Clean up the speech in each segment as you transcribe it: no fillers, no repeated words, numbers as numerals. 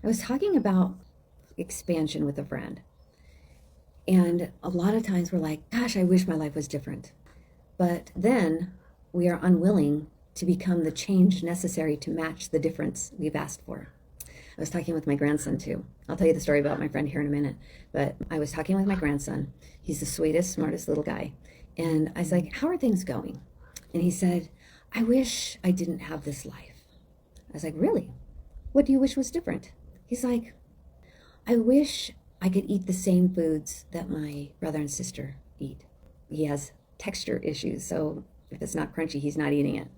I was talking about expansion with a friend. And a lot of times we're like, gosh, I wish my life was different. But then we are unwilling to become the change necessary to match the difference we've asked for. I was talking with my grandson too. I'll tell you the story about my friend here in a minute. But I was talking with my grandson. He's the sweetest, smartest little guy. And I was like, how are things going? And he said, I wish I didn't have this life. I was like, really? What do you wish was different? He's like, I wish I could eat the same foods that my brother and sister eat. He has texture issues, so if it's not crunchy, he's not eating it.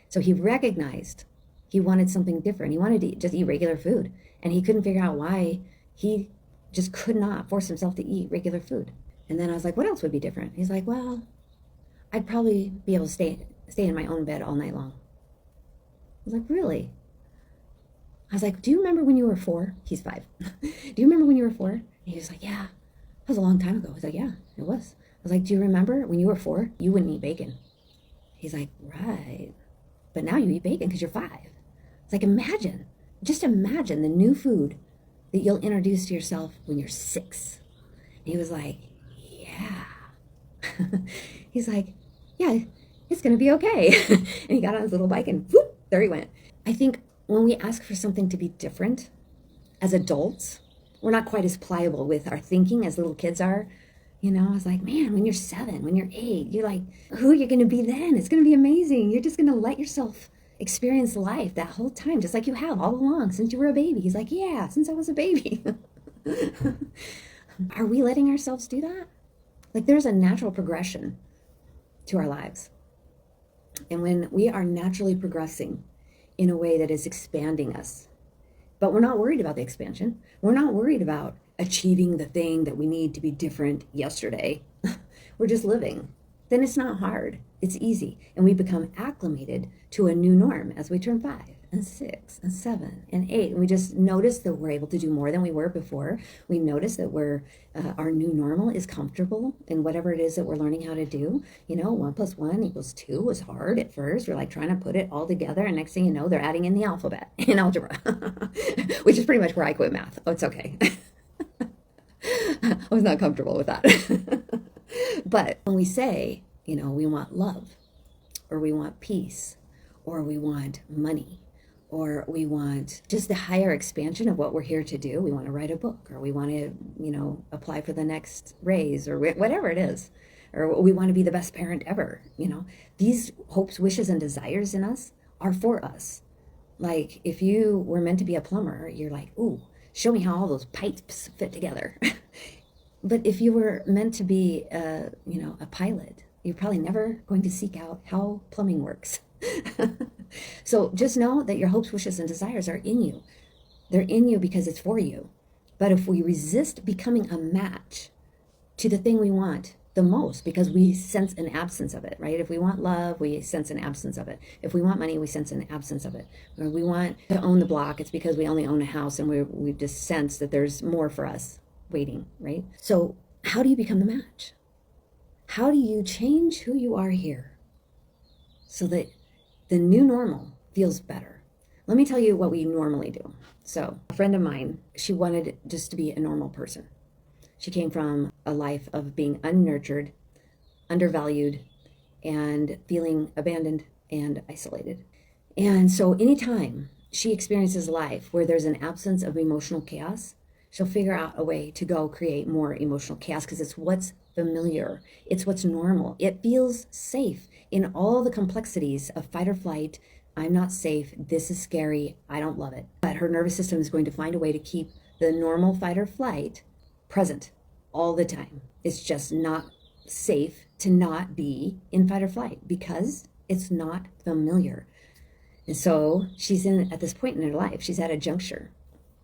So he recognized he wanted something different. He wanted to just eat regular food, and he couldn't figure out why he just could not force himself to eat regular food. And then I was like, what else would be different? He's like, well, I'd probably be able to stay in my own bed all night long. I was like, really? I was like, do you remember when you were 4? He's 5. Do you remember when you were 4? And he was like, yeah, that was a long time ago. I was like, yeah, it was. I was like, do you remember when you were 4, you wouldn't eat bacon? He's like, right. But now you eat bacon because you're 5. It's like, just imagine the new food that you'll introduce to yourself when you're 6. And he was like, yeah. He's like, yeah, it's going to be okay. And he got on his little bike and whoop, there he went. I think when we ask for something to be different as adults, we're not quite as pliable with our thinking as little kids are. You know, I was like, man, when you're 7, when you're 8, you're like, who you're going to be then? It's going to be amazing. You're just going to let yourself experience life that whole time, just like you have all along since you were a baby. He's like, yeah, since I was a baby. Are we letting ourselves do that? Like, there's a natural progression to our lives. And when we are naturally progressing in a way that is expanding us, but we're not worried about the expansion. We're not worried about achieving the thing that we need to be different yesterday. We're just living. Then it's not hard. It's easy. And we become acclimated to a new norm as we turn 5 and 6 and 7 and 8. And we just notice that we're able to do more than we were before. We notice that our new normal is comfortable in whatever it is that we're learning how to do. You know, 1 + 1 = 2 was hard at first. We're like trying to put it all together. And next thing you know, they're adding in the alphabet in algebra, which is pretty much where I quit math. Oh, it's okay. I was not comfortable with that. But when we say, you know, we want love, or we want peace, or we want money, or we want just the higher expansion of what we're here to do. We want to write a book, or we want to, you know, apply for the next raise, or whatever it is, or we want to be the best parent ever. You know, these hopes, wishes, and desires in us are for us. Like, if you were meant to be a plumber, you're like, ooh, show me how all those pipes fit together. But if you were meant to be, a pilot, you're probably never going to seek out how plumbing works. So just know that your hopes, wishes, and desires are in you. They're in you because it's for you. But if we resist becoming a match to the thing we want the most, because we sense an absence of it, right? If we want love, we sense an absence of it. If we want money, we sense an absence of it. Or we want to own the block, it's because we only own a house, and we just sense that there's more for us waiting, right? So how do you become the match? How do you change who you are here so that the new normal feels better? Let me tell you what we normally do. So a friend of mine, she wanted just to be a normal person. She came from a life of being unnurtured, undervalued, and feeling abandoned and isolated. And so anytime she experiences life where there's an absence of emotional chaos, she'll figure out a way to go create more emotional chaos, because it's what's familiar. It's what's normal. It feels safe in all the complexities of fight or flight. I'm not safe. This is scary. I don't love it. But her nervous system is going to find a way to keep the normal fight or flight present all the time. It's just not safe to not be in fight or flight because it's not familiar. And so she's at this point in her life, she's at a juncture.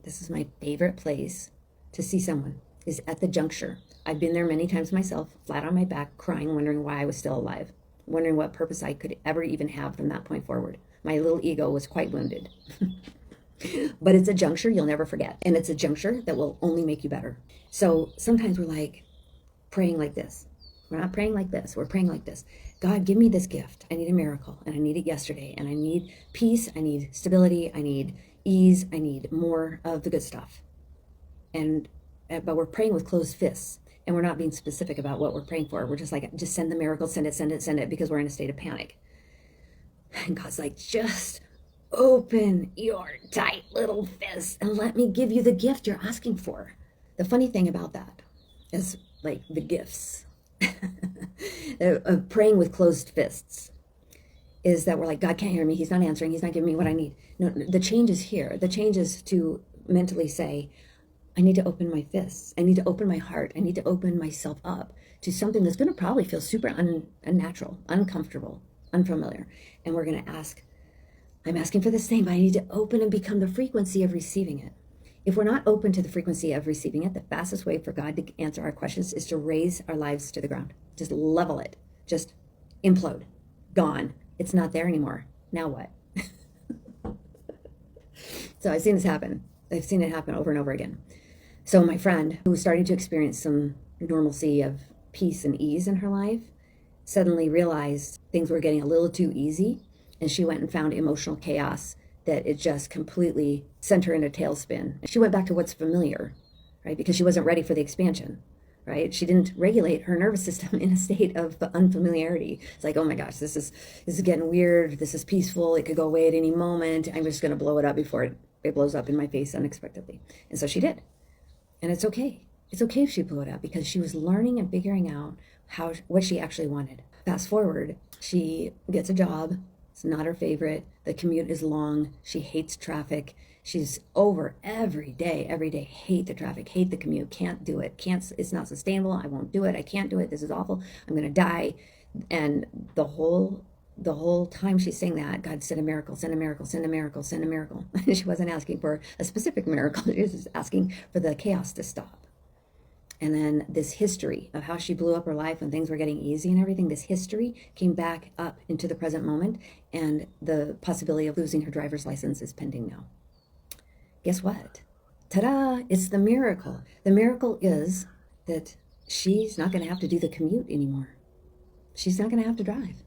This is my favorite place to see someone, is at the juncture. I've been there many times myself, flat on my back, crying, wondering why I was still alive, wondering what purpose I could ever even have from that point forward. My little ego was quite wounded. But it's a juncture you'll never forget. And it's a juncture that will only make you better. So sometimes we're like praying like this. We're not praying like this. We're praying like this. God, give me this gift. I need a miracle, and I need it yesterday. And I need peace. I need stability. I need ease. I need more of the good stuff. But we're praying with closed fists, and we're not being specific about what we're praying for. We're just like, just send the miracle, send it, because we're in a state of panic. And God's like, just open your tight little fist and let me give you the gift you're asking for. The funny thing about that is, like, the gifts of praying with closed fists is that we're like, God can't hear me. He's not answering. He's not giving me what I need. No, the change is here. The change is to mentally say, I need to open my fists. I need to open my heart. I need to open myself up to something that's going to probably feel super unnatural, uncomfortable, unfamiliar. And we're going to ask, I'm asking for this thing, but I need to open and become the frequency of receiving it. If we're not open to the frequency of receiving it, the fastest way for God to answer our questions is to raise our lives to the ground. Just level it. Just implode. Gone. It's not there anymore. Now what? So I've seen this happen. I've seen it happen over and over again. So my friend, who was starting to experience some normalcy of peace and ease in her life, suddenly realized things were getting a little too easy, and she went and found emotional chaos that it just completely sent her in a tailspin. She went back to what's familiar, right? Because she wasn't ready for the expansion, right? She didn't regulate her nervous system in a state of unfamiliarity. It's like, oh my gosh, this is getting weird. This is peaceful. It could go away at any moment. I'm just going to blow it up before it blows up in my face unexpectedly. And so she did. And it's okay. It's okay if she blew it up, because she was learning and figuring out what she actually wanted. Fast forward, she gets a job. It's not her favorite. The commute is long. She hates traffic. She's over every day, hate the traffic, hate the commute, can't do it. It's not sustainable. I won't do it. I can't do it. This is awful. I'm going to die. And the whole time she's saying that, God, send a miracle, send a miracle, send a miracle, send a miracle. She wasn't asking for a specific miracle. She was just asking for the chaos to stop. And then this history of how she blew up her life when things were getting easy and everything, this history came back up into the present moment, and the possibility of losing her driver's license is pending now. Guess what? Ta-da! It's the miracle. The miracle is that she's not going to have to do the commute anymore. She's not going to have to drive.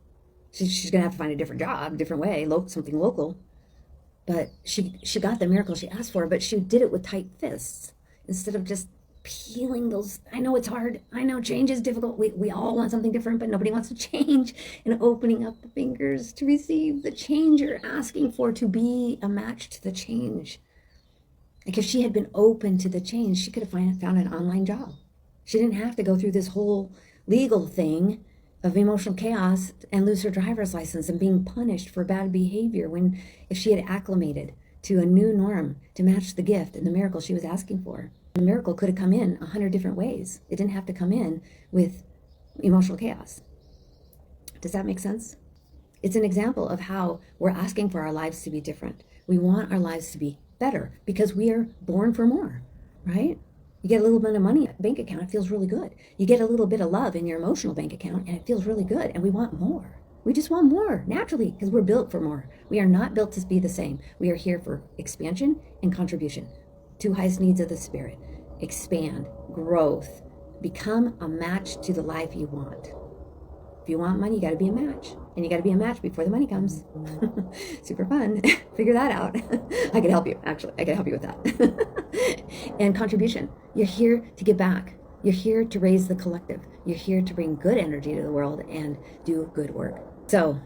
She's going to have to find a different job, different way, something local. But she got the miracle she asked for, but she did it with tight fists instead of just peeling those. I know it's hard. I know change is difficult. We all want something different, but nobody wants to change. And opening up the fingers to receive the change you're asking for, to be a match to the change. Like, if she had been open to the change, she could have found an online job. She didn't have to go through this whole legal thing of emotional chaos and lose her driver's license and being punished for bad behavior, when if she had acclimated to a new norm to match the gift and the miracle she was asking for, the miracle could have come in 100 different ways. It didn't have to come in with emotional chaos. Does that make sense? It's an example of how we're asking for our lives to be different. We want our lives to be better because we are born for more, right? You get a little bit of money in a bank account, it feels really good. You get a little bit of love in your emotional bank account, and it feels really good. And we want more. We just want more naturally, because we're built for more. We are not built to be the same. We are here for expansion and contribution. Two highest needs of the spirit: expand, growth, become a match to the life you want. If you want money, you got to be a match. And you got to be a match before the money comes. Super fun. Figure that out. I can help you, actually. I can help you with that. And contribution. You're here to give back. You're here to raise the collective. You're here to bring good energy to the world and do good work. So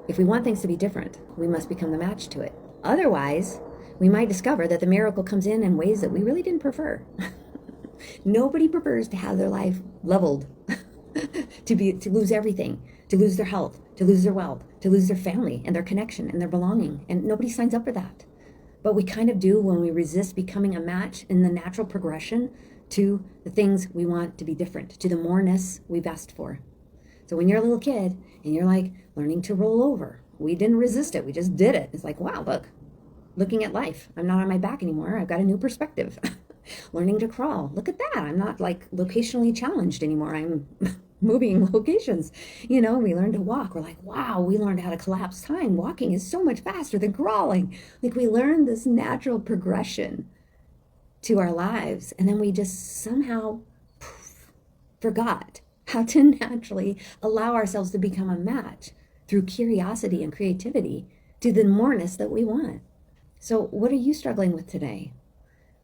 if we want things to be different, we must become the match to it. Otherwise, we might discover that the miracle comes in ways that we really didn't prefer. Nobody prefers to have their life leveled, to lose everything, to lose their health, to lose their wealth, to lose their family and their connection and their belonging. And nobody signs up for that. But we kind of do when we resist becoming a match in the natural progression to the things we want to be different, to the moreness we've asked for. So when you're a little kid and you're like learning to roll over, we didn't resist it. We just did it. It's like, wow, looking at life. I'm not on my back anymore. I've got a new perspective. Learning to crawl. Look at that. I'm not like locationally challenged anymore. I'm moving locations. We learned to walk. We're like, wow, we learned how to collapse time. Walking is so much faster than crawling. Like, we learned this natural progression to our lives. And then we just somehow forgot how to naturally allow ourselves to become a match through curiosity and creativity to the moreness that we want. So what are you struggling with today?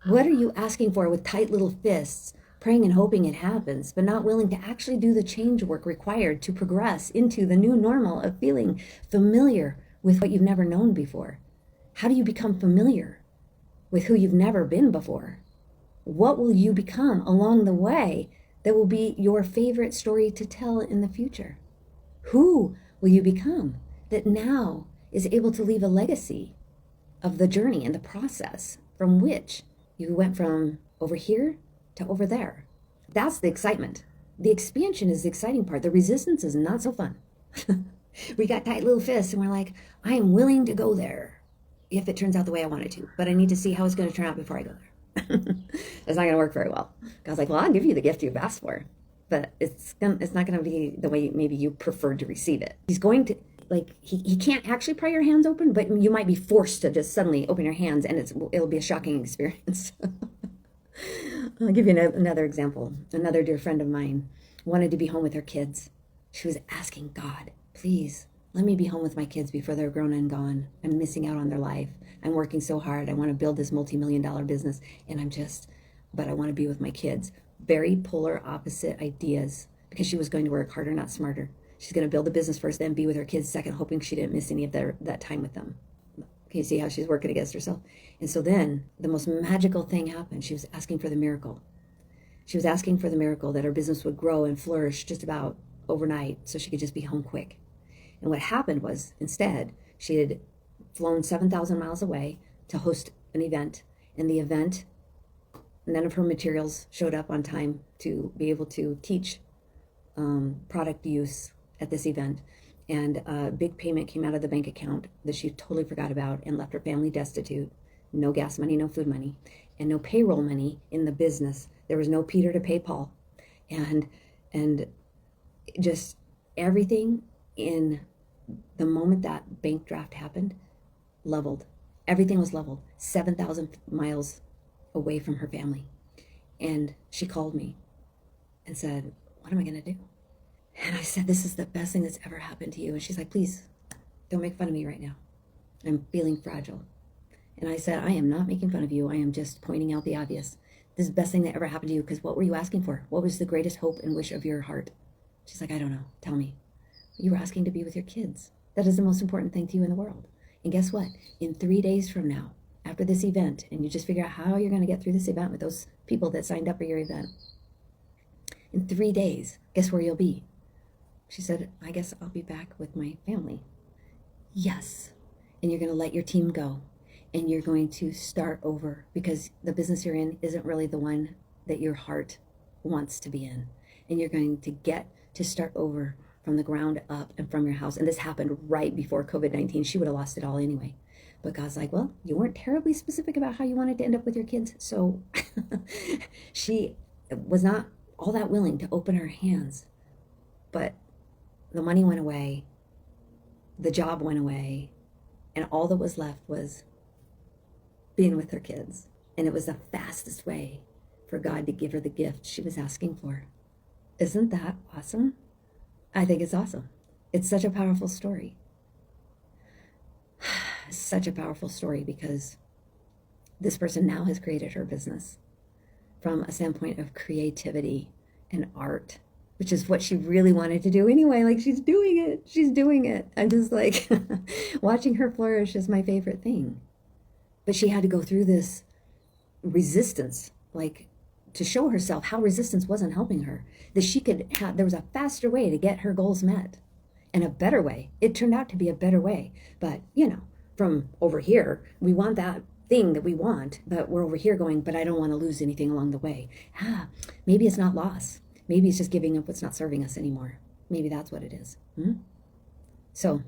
What are you asking for with tight little fists, praying and hoping it happens, but not willing to actually do the change work required to progress into the new normal of feeling familiar with what you've never known before? How do you become familiar with who you've never been before? What will you become along the way that will be your favorite story to tell in the future? Who will you become that now is able to leave a legacy of the journey and the process from which you went from over here to over there? That's the excitement. The expansion is the exciting part. The resistance is not so fun. We got tight little fists and we're like, I am willing to go there if it turns out the way I want it to, but I need to see how it's going to turn out before I go there. It's not going to work very well. God's like, well, I'll give you the gift you've asked for, but it's not going to be the way maybe you preferred to receive it. He's going to, like, he can't actually pry your hands open, but you might be forced to just suddenly open your hands, and it'll be a shocking experience. I'll give you another example. Another dear friend of mine wanted to be home with her kids. She was asking God, please, let me be home with my kids before they're grown and gone. I'm missing out on their life. I'm working so hard. I want to build this multi-million-dollar business, and but I want to be with my kids. Very polar opposite ideas, because she was going to work harder, not smarter. She's going to build a business first, then be with her kids second, hoping she didn't miss any of that time with them. Can you see how she's working against herself? And so then the most magical thing happened. She was asking for the miracle. She was asking for the miracle that her business would grow and flourish just about overnight so she could just be home quick. And what happened was, instead, she had flown 7,000 miles away to host an event. And the event, none of her materials showed up on time to be able to teach product use at this event. And a big payment came out of the bank account that she totally forgot about and left her family destitute. No gas money, no food money, and no payroll money in the business. There was no Peter to pay Paul. And just everything in the moment that bank draft happened, leveled. Everything was leveled. 7,000 miles away from her family. And she called me and said, what am I going to do? And I said, this is the best thing that's ever happened to you. And she's like, please, don't make fun of me right now. I'm feeling fragile. And I said, I am not making fun of you. I am just pointing out the obvious. This is the best thing that ever happened to you, because what were you asking for? What was the greatest hope and wish of your heart? She's like, I don't know. Tell me. You were asking to be with your kids. That is the most important thing to you in the world. And guess what? In 3 days from now, after this event, and you just figure out how you're going to get through this event with those people that signed up for your event. In 3 days, guess where you'll be? She said, I guess I'll be back with my family. Yes. And you're going to let your team go. And you're going to start over, because the business you're in isn't really the one that your heart wants to be in. And you're going to get to start over from the ground up and from your house. And this happened right before COVID-19. She would have lost it all anyway. But God's like, well, you weren't terribly specific about how you wanted to end up with your kids. So she was not all that willing to open her hands. But the money went away. The job went away. And all that was left was being with her kids. And it was the fastest way for God to give her the gift she was asking for. Isn't that awesome? I think it's awesome. It's such a powerful story. Such a powerful story, because this person now has created her business from a standpoint of creativity and art, which is what she really wanted to do anyway. Like, she's doing it. She's doing it. I'm just like, watching her flourish is my favorite thing. But she had to go through this resistance, like, to show herself how resistance wasn't helping her, that she could have, there was a faster way to get her goals met, and a better way. It turned out to be a better way. But, from over here, we want that thing that we want, but we're over here going, but I don't want to lose anything along the way. Maybe it's not loss. Maybe it's just giving up what's not serving us anymore. Maybe that's what it is. So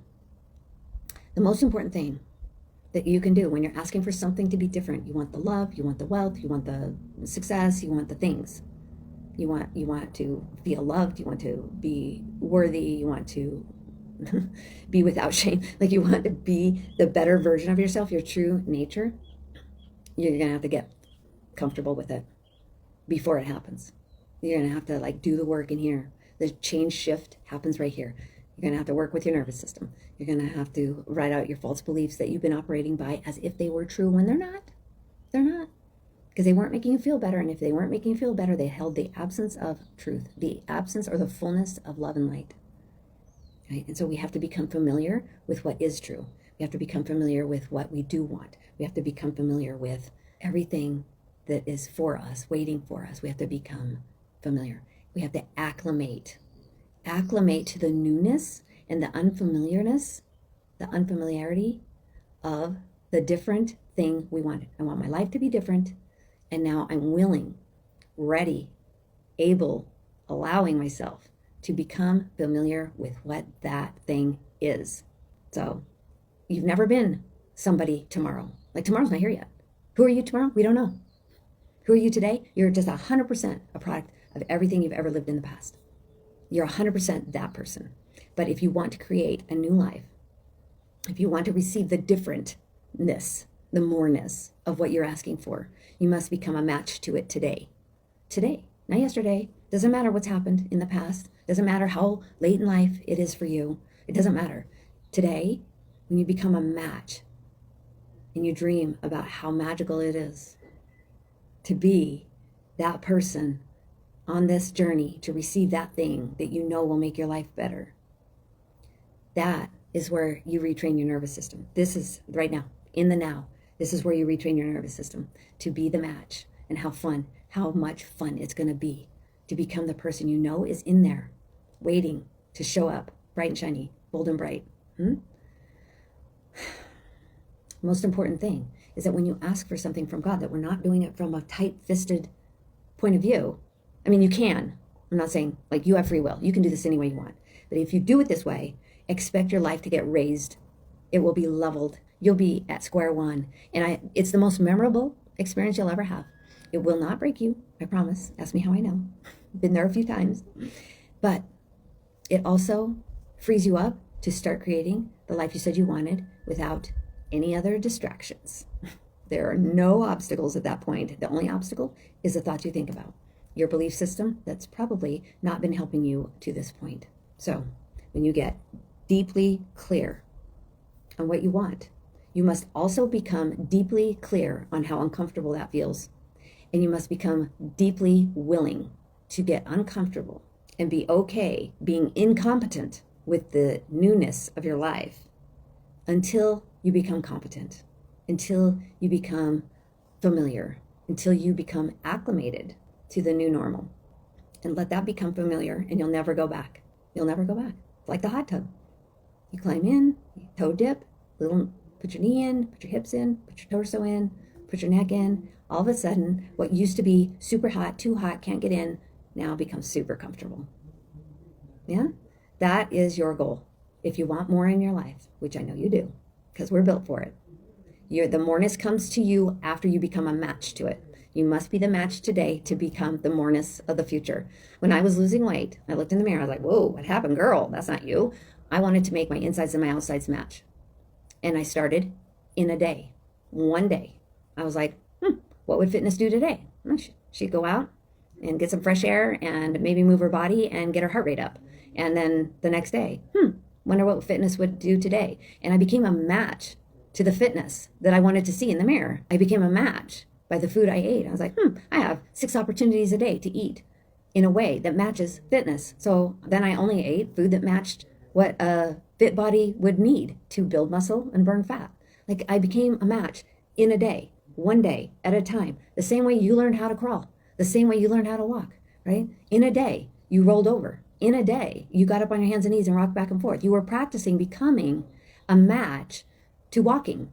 the most important thing that you can do when you're asking for something to be different, you want the love, you want the wealth, you want the success, you want the things. You want to feel loved, you want to be worthy, you want to be without shame. Like, you want to be the better version of yourself, your true nature. You're going to have to get comfortable with it before it happens. You're going to have to do the work in here. The change shift happens right here. You're going to have to work with your nervous system. You're going to have to write out your false beliefs that you've been operating by as if they were true when they're not. They're not. Because they weren't making you feel better. And if they weren't making you feel better, they held the absence of truth, the absence or the fullness of love and light. Right? And so we have to become familiar with what is true. We have to become familiar with what we do want. We have to become familiar with everything that is for us, waiting for us. We have to become familiar. We have to acclimate to the newness and the unfamiliarity of the different thing we want. I want my life to be different. And now I'm willing, ready, able, allowing myself to become familiar with what that thing is. So you've never been somebody tomorrow. Like tomorrow's not here yet. Who are you tomorrow? We don't know. Who are you today? You're just 100% a product of everything you've ever lived in the past. You're 100% that person. But if you want to create a new life, if you want to receive the differentness, the moreness of what you're asking for, you must become a match to it today. Today, not yesterday. Doesn't matter what's happened in the past. Doesn't matter how late in life it is for you. It doesn't matter. Today, when you become a match and you dream about how magical it is to be that person on this journey to receive that thing that you know will make your life better, that is where you retrain your nervous system. This is right now, in the now. This is where you retrain your nervous system to be the match, and how much fun it's going to be to become the person you know is in there, waiting to show up, bright and shiny, bold and bright. Most important thing is that when you ask for something from God, that we're not doing it from a tight-fisted point of view. I mean, you can. I'm not saying, like, you have free will. You can do this any way you want. But if you do it this way, expect your life to get raised. It will be leveled. You'll be at square one. And it's the most memorable experience you'll ever have. It will not break you, I promise. Ask me how I know. Been there a few times. But it also frees you up to start creating the life you said you wanted without any other distractions. There are no obstacles at that point. The only obstacle is the thoughts you think about. Your belief system that's probably not been helping you to this point. So when you get deeply clear on what you want, you must also become deeply clear on how uncomfortable that feels. And you must become deeply willing to get uncomfortable and be okay being incompetent with the newness of your life until you become competent, until you become familiar, until you become acclimated to the new normal. And let that become familiar, and you'll never go back. You'll never go back. It's like the hot tub. You climb in, you toe dip, put your knee in, put your hips in, put your torso in, put your neck in. All of a sudden, what used to be super hot, too hot, can't get in, now becomes super comfortable. Yeah? That is your goal. If you want more in your life, which I know you do, because we're built for it. The moreness comes to you after you become a match to it. You must be the match today to become the moreness of the future. When I was losing weight, I looked in the mirror. I was like, whoa, what happened, girl? That's not you. I wanted to make my insides and my outsides match. And I started in a day. One day. I was like, what would fitness do today? She'd go out and get some fresh air and maybe move her body and get her heart rate up. And then the next day, wonder what fitness would do today. And I became a match to the fitness that I wanted to see in the mirror. I became a match by the food I ate. I was like, I have 6 opportunities a day to eat in a way that matches fitness. So then I only ate food that matched what a fit body would need to build muscle and burn fat. Like I became a match in a day, one day at a time. The same way you learned how to crawl, the same way you learned how to walk, right? In a day, you rolled over. In a day, you got up on your hands and knees and rocked back and forth. You were practicing becoming a match to walking.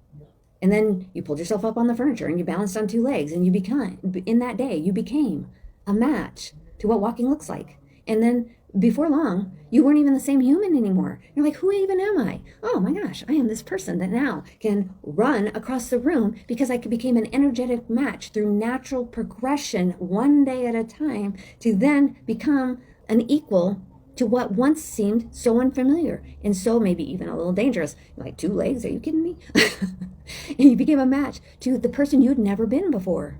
And then you pulled yourself up on the furniture and you balanced on 2 legs and in that day, you became a match to what walking looks like. And then before long, you weren't even the same human anymore. You're like, who even am I? Oh my gosh, I am this person that now can run across the room because I became an energetic match through natural progression one day at a time to then become an equal to what once seemed so unfamiliar and so maybe even a little dangerous. Like 2 legs, are you kidding me? And you became a match to the person you'd never been before.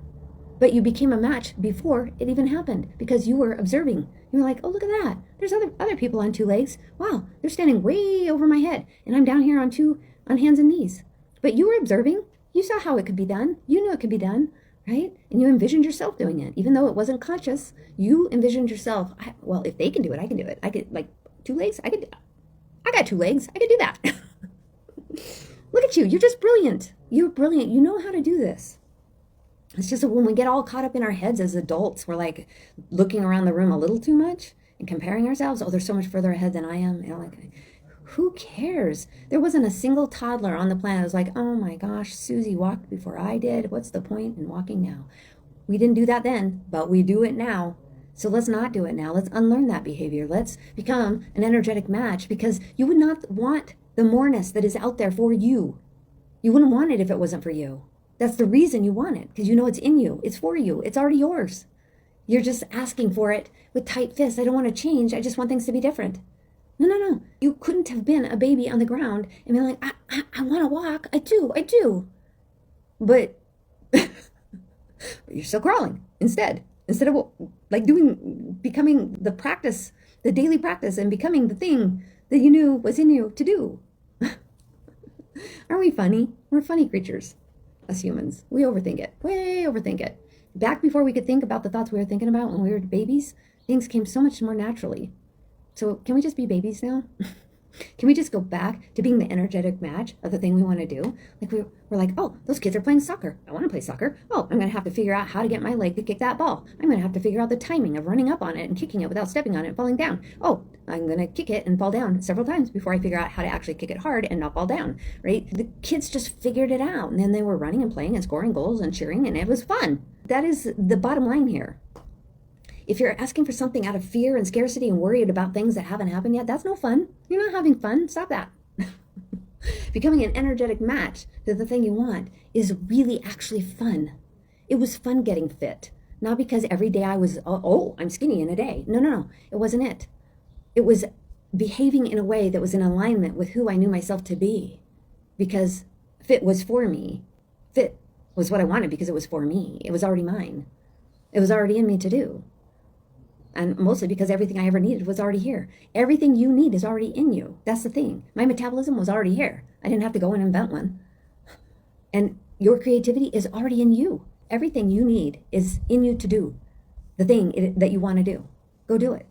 But you became a match before it even happened because you were observing. You were like, oh, look at that. There's other people on two legs. Wow, they're standing way over my head. And I'm down here on hands and knees. But you were observing. You saw how it could be done. You knew it could be done, right? And you envisioned yourself doing it. Even though it wasn't conscious, you envisioned yourself, well, if they can do it, I can do it. I could, like, 2 legs? I got 2 legs. I could do that. Look at you. You're just brilliant. You're brilliant. You know how to do this. It's just that when we get all caught up in our heads as adults, we're like looking around the room a little too much and comparing ourselves. Oh, they're so much further ahead than I am. You know, like, who cares? There wasn't a single toddler on the planet that was like, oh my gosh, Susie walked before I did. What's the point in walking now? We didn't do that then, but we do it now. So let's not do it now. Let's unlearn that behavior. Let's become an energetic match, because you would not want the moreness that is out there for you. You wouldn't want it if it wasn't for you. That's the reason you want it, because you know it's in you. It's for you. It's already yours. You're just asking for it with tight fists. I don't want to change. I just want things to be different. No. You couldn't have been a baby on the ground and been like, I want to walk. I do. But you're still crawling instead of like becoming the practice, the daily practice, and becoming the thing that you knew was in you to do. Aren't we funny? We're funny creatures. Us humans, we overthink it, way overthink it. Back before we could think about the thoughts we were thinking about when we were babies, things came so much more naturally. So can we just be babies now? Can we just go back to being the energetic match of the thing we want to do? Like we're like, oh, those kids are playing soccer. I want to play soccer. Oh, I'm going to have to figure out how to get my leg to kick that ball. I'm going to have to figure out the timing of running up on it and kicking it without stepping on it and falling down. Oh, I'm going to kick it and fall down several times before I figure out how to actually kick it hard and not fall down, right? The kids just figured it out. And then they were running and playing and scoring goals and cheering, and it was fun. That is the bottom line here. If you're asking for something out of fear and scarcity and worried about things that haven't happened yet, that's no fun. You're not having fun. Stop that. Becoming an energetic match to the thing you want is really actually fun. It was fun getting fit. Not because every day I was, oh, I'm skinny in a day. No. It wasn't it. It was behaving in a way that was in alignment with who I knew myself to be. Because fit was for me. Fit was what I wanted because it was for me. It was already mine. It was already in me to do. And mostly because everything I ever needed was already here. Everything you need is already in you. That's the thing. My metabolism was already here. I didn't have to go and invent one. And your creativity is already in you. Everything you need is in you to do the thing that you want to do. Go do it.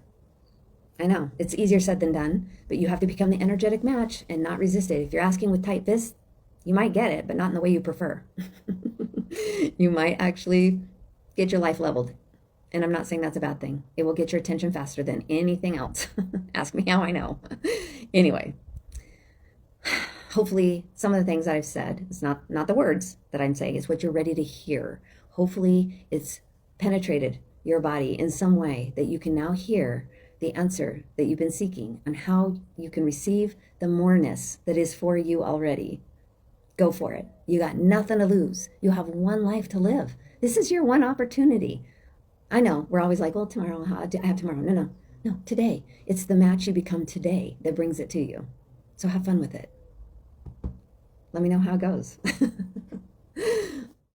I know, it's easier said than done, but you have to become the energetic match and not resist it. If you're asking with tight fists, you might get it, but not in the way you prefer. You might actually get your life leveled. And I'm not saying that's a bad thing. It will get your attention faster than anything else. Ask me how I know. Anyway, hopefully some of the things that I've said, it's not the words that I'm saying, it's what you're ready to hear. Hopefully it's penetrated your body in some way that you can now hear the answer that you've been seeking and how you can receive the moreness that is for you already. Go for it. You got nothing to lose. You have one life to live. This is your one opportunity. I know we're always like, well, tomorrow, I have tomorrow. No, today. It's the match you become today that brings it to you. So have fun with it. Let me know how it goes.